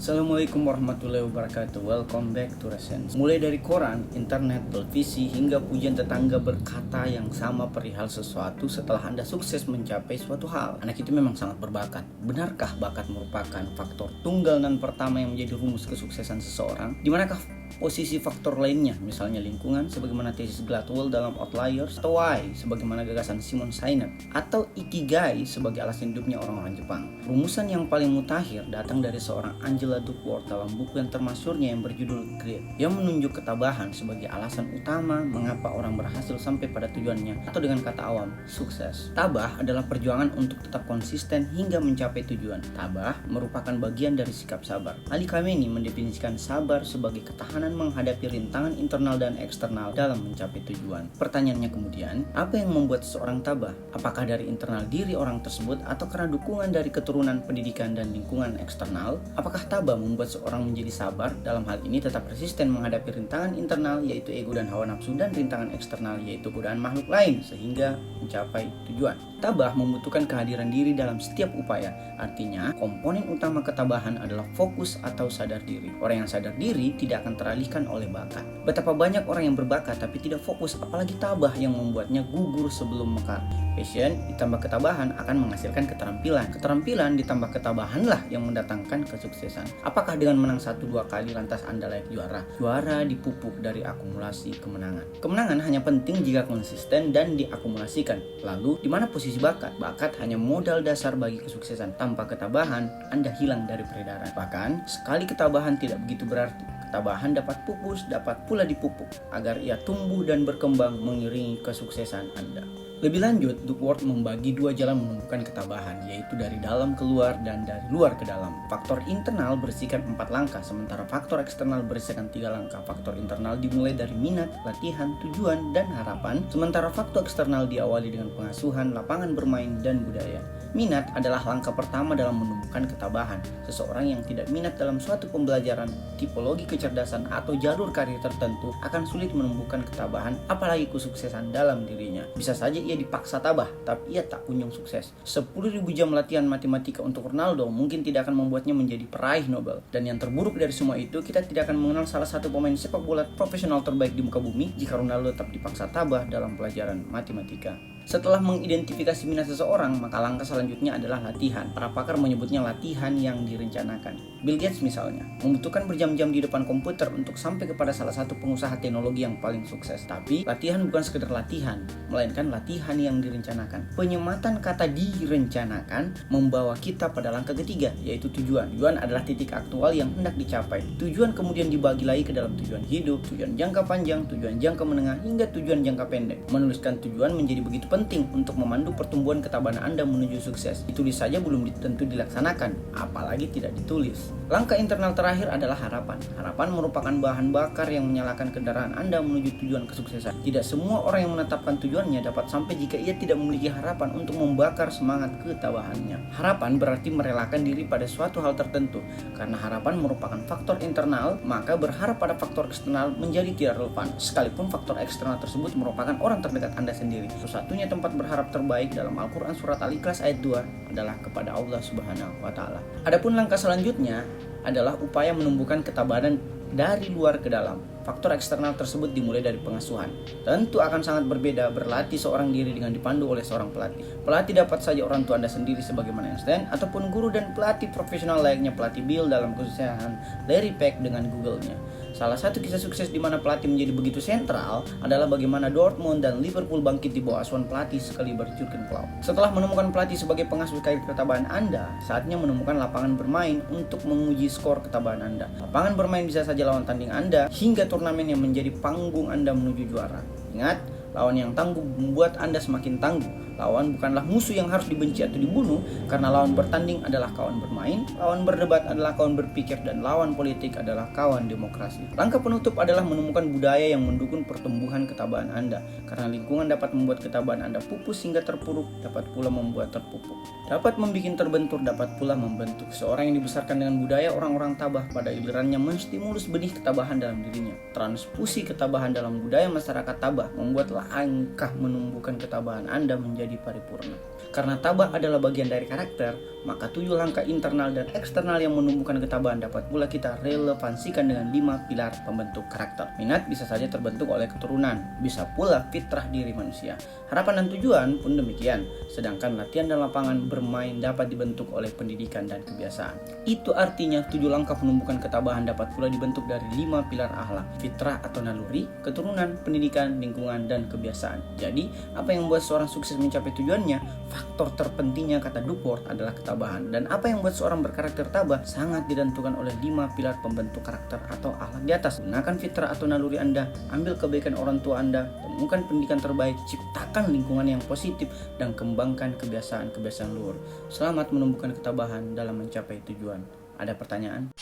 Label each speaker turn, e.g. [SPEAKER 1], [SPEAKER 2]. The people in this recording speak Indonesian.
[SPEAKER 1] Assalamualaikum warahmatullahi wabarakatuh. Welcome back to Resens. Mulai dari koran, internet, televisi, hingga pujian tetangga berkata yang sama perihal sesuatu setelah Anda sukses mencapai suatu hal. Anak itu memang sangat berbakat. Benarkah bakat merupakan faktor tunggal dan pertama yang menjadi rumus kesuksesan seseorang? Dimanakah posisi faktor lainnya, misalnya lingkungan sebagaimana tesis Gladwell dalam Outliers, atau why sebagaimana gagasan Simon Sinek, atau ikigai sebagai alasan hidupnya orang-orang Jepang. Rumusan yang paling mutakhir datang dari seorang Angela Duckworth dalam buku yang termasyhurnya yang berjudul Grit, yang menunjuk ketabahan sebagai alasan utama mengapa orang berhasil sampai pada tujuannya, atau dengan kata awam, sukses. Tabah adalah perjuangan untuk tetap konsisten hingga mencapai tujuan. Tabah merupakan bagian dari sikap sabar. Ali Khamenei mendefinisikan sabar sebagai ketahanan menghadapi rintangan internal dan eksternal dalam mencapai tujuan. Pertanyaannya kemudian, apa yang membuat seseorang tabah? Apakah dari internal diri orang tersebut atau karena dukungan dari keturunan, pendidikan, dan lingkungan eksternal? Apakah tabah membuat seorang menjadi sabar? Dalam hal ini tetap resisten menghadapi rintangan internal yaitu ego dan hawa nafsu, dan rintangan eksternal yaitu godaan makhluk lain sehingga mencapai tujuan. Tabah membutuhkan kehadiran diri dalam setiap upaya. Artinya, komponen utama ketabahan adalah fokus atau sadar diri. Orang yang sadar diri tidak akan teralihkan oleh bakat. Betapa banyak orang yang berbakat tapi tidak fokus, apalagi tabah yang membuatnya gugur sebelum mekar. Passion ditambah ketabahan akan menghasilkan keterampilan. Keterampilan ditambah ketabahanlah yang mendatangkan kesuksesan. Apakah dengan menang 1-2 kali lantas Anda layak juara? Juara dipupuk dari akumulasi kemenangan. Kemenangan hanya penting jika konsisten dan diakumulasikan. Lalu, di mana posisi bakat? Bakat hanya modal dasar bagi kesuksesan. Tanpa ketabahan, Anda hilang dari peredaran. Bahkan, sekali ketabahan tidak begitu berarti. Ketabahan dapat pupus, dapat pula dipupuk agar ia tumbuh dan berkembang mengiringi kesuksesan Anda. Lebih lanjut, Duckworth membagi 2 jalan menumbuhkan ketabahan, yaitu dari dalam keluar dan dari luar ke dalam. Faktor internal berisikan 4 langkah, sementara faktor eksternal berisikan 3 langkah. Faktor internal dimulai dari minat, latihan, tujuan, dan harapan, sementara faktor eksternal diawali dengan pengasuhan, lapangan bermain, dan budaya. Minat adalah langkah pertama dalam menumbuhkan ketabahan. Seseorang yang tidak minat dalam suatu pembelajaran, tipologi kecerdasan, atau jalur karir tertentu akan sulit menumbuhkan ketabahan, apalagi kesuksesan dalam dirinya. Bisa saja ia dipaksa tabah, tapi ia tak kunjung sukses. 10.000 jam latihan matematika untuk Ronaldo mungkin tidak akan membuatnya menjadi peraih Nobel. Dan yang terburuk dari semua itu, kita tidak akan mengenal salah satu pemain sepak bola profesional terbaik di muka bumi jika Ronaldo tetap dipaksa tabah dalam pelajaran matematika. Setelah mengidentifikasi minat seseorang, maka langkah selanjutnya adalah latihan. Para pakar menyebutnya latihan yang direncanakan. Bill Gates misalnya, membutuhkan berjam-jam di depan komputer untuk sampai kepada salah satu pengusaha teknologi yang paling sukses. Tapi, latihan bukan sekedar latihan, melainkan latihan yang direncanakan. Penyematan kata direncanakan membawa kita pada langkah ketiga, yaitu tujuan. Tujuan adalah titik aktual yang hendak dicapai. Tujuan kemudian dibagi lagi ke dalam tujuan hidup, tujuan jangka panjang, tujuan jangka menengah, hingga tujuan jangka pendek. Menuliskan tujuan menjadi begitu penting untuk memandu pertumbuhan ketabahan Anda menuju sukses. Ditulis saja belum tentu dilaksanakan, apalagi tidak ditulis. Langkah internal terakhir adalah harapan. Harapan merupakan bahan bakar yang menyalakan kendaraan Anda menuju tujuan kesuksesan. Tidak semua orang yang menetapkan tujuannya dapat sampai jika ia tidak memiliki harapan untuk membakar semangat ketabahannya. Harapan berarti merelakan diri pada suatu hal tertentu. Karena harapan merupakan faktor internal, maka berharap pada faktor eksternal menjadi tidak relevan. Sekalipun faktor eksternal tersebut merupakan orang terdekat Anda sendiri. Satu-satunya tempat berharap terbaik dalam Al-Quran surat Al-Ikhlas ayat 2 adalah kepada Allah Subhanahu wa Ta'ala. Adapun langkah selanjutnya adalah upaya menumbuhkan ketabahan dari luar ke dalam. Faktor eksternal tersebut dimulai dari pengasuhan. Tentu akan sangat berbeda berlatih seorang diri dengan dipandu oleh seorang pelatih. Pelatih dapat saja orang tua Anda sendiri sebagaimana Einstein, ataupun guru dan pelatih profesional layaknya pelatih Bill dalam kesuksesan Larry Page dengan Google-nya. Salah satu kisah sukses di mana pelatih menjadi begitu sentral adalah bagaimana Dortmund dan Liverpool bangkit di bawah asuhan pelatih sekaliber Jurgen Klopp. Setelah menemukan pelatih sebagai pengasuh karir ketabahan Anda, saatnya menemukan lapangan bermain untuk menguji skor ketabahan Anda. Lapangan bermain bisa saja lawan tanding Anda, hingga turnamen yang menjadi panggung Anda menuju juara. Ingat, lawan yang tangguh membuat Anda semakin tangguh. Lawan bukanlah musuh yang harus dibenci atau dibunuh, karena lawan bertanding adalah kawan bermain, lawan berdebat adalah kawan berpikir, dan lawan politik adalah kawan demokrasi. Langkah penutup adalah menemukan budaya yang mendukung pertumbuhan ketabahan Anda, karena lingkungan dapat membuat ketabahan Anda pupus hingga terpuruk, dapat pula membuat terpupuk. Dapat membuat terbentur, dapat pula membentuk. Seorang yang dibesarkan dengan budaya orang-orang tabah pada gilirannya menstimulus benih ketabahan dalam dirinya. Transfusi ketabahan dalam budaya masyarakat tabah membuat langkah menumbuhkan ketabahan Anda menjadi menjadi paripurna. Karena tabah adalah bagian dari karakter, maka 7 langkah internal dan eksternal yang menumbuhkan ketabahan dapat pula kita relevansikan dengan 5 pilar pembentuk karakter. Minat bisa saja terbentuk oleh keturunan, bisa pula fitrah diri manusia. Harapan dan tujuan pun demikian, sedangkan latihan dan lapangan bermain dapat dibentuk oleh pendidikan dan kebiasaan. Itu artinya 7 langkah penumbukan ketabahan dapat pula dibentuk dari 5 pilar akhlak, fitrah atau naluri, keturunan, pendidikan, lingkungan, dan kebiasaan. Jadi, apa yang membuat seorang sukses mencapai tujuannya? Faktor terpentingnya kata Duckworth adalah ketabahan. Dan apa yang membuat seorang berkarakter tabah sangat ditentukan oleh 5 pilar pembentuk karakter atau akhlak di atas. Gunakan fitrah atau naluri Anda, ambil kebaikan orang tua Anda, temukan pendidikan terbaik, ciptakan lingkungan yang positif, dan kembangkan kebiasaan-kebiasaan luhur. Selamat menumbuhkan ketabahan dalam mencapai tujuan. Ada pertanyaan?